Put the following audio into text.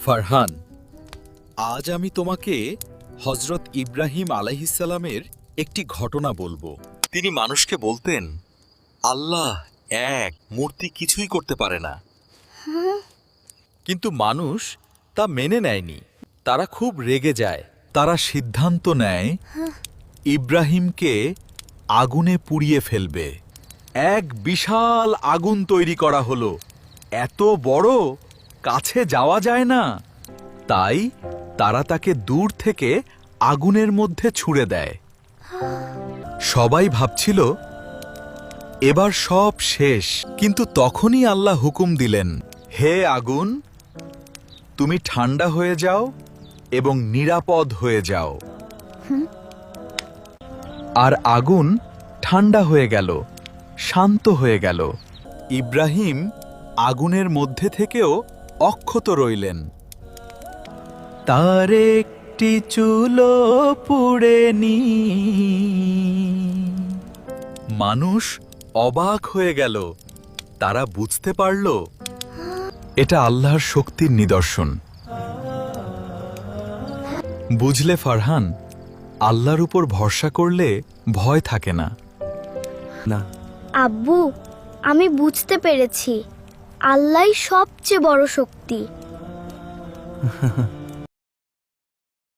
ফারহান, আজ আমি তোমাকে হজরত ইব্রাহিম আলাইহিসসালামের একটি ঘটনা বলবো। তিনি মানুষকে বলতেন, আল্লাহ এক, মূর্তি কিছুই করতে পারে না। কিন্তু মানুষ তা মেনে নেয়নি। তারা খুব রেগে যায়। তারা সিদ্ধান্ত নেয় ইব্রাহিমকে আগুনে পুড়িয়ে ফেলবে। এক বিশাল আগুন তৈরি করা হলো, এত বড় কাছে যাওয়া যায় না। তাই তারা তাকে দূর থেকে আগুনের মধ্যে ছুঁড়ে দেয়। সবাই ভাবছিল এবার সব শেষ, কিন্তু তখনই আল্লাহ হুকুম দিলেন, হে আগুন, তুমি ঠান্ডা হয়ে যাও এবং নিরাপদ হয়ে যাও। আর আগুন ঠান্ডা হয়ে গেল, শান্ত হয়ে গেল। ইব্রাহিম আগুনের মধ্যে থেকেও অক্ষত রইলেন। তার একটি চুলো পুড়েনি। মানুষ অবাক হয়ে গেল। তারা বুঝতে পারল এটা আল্লাহর শক্তির নিদর্শন। বুঝলে ফারহান, আল্লাহর উপর ভরসা করলে ভয় থাকে না। আব্বু, আমি বুঝতে পেরেছি আল্লাহই সবচেয়ে বড় শক্তি।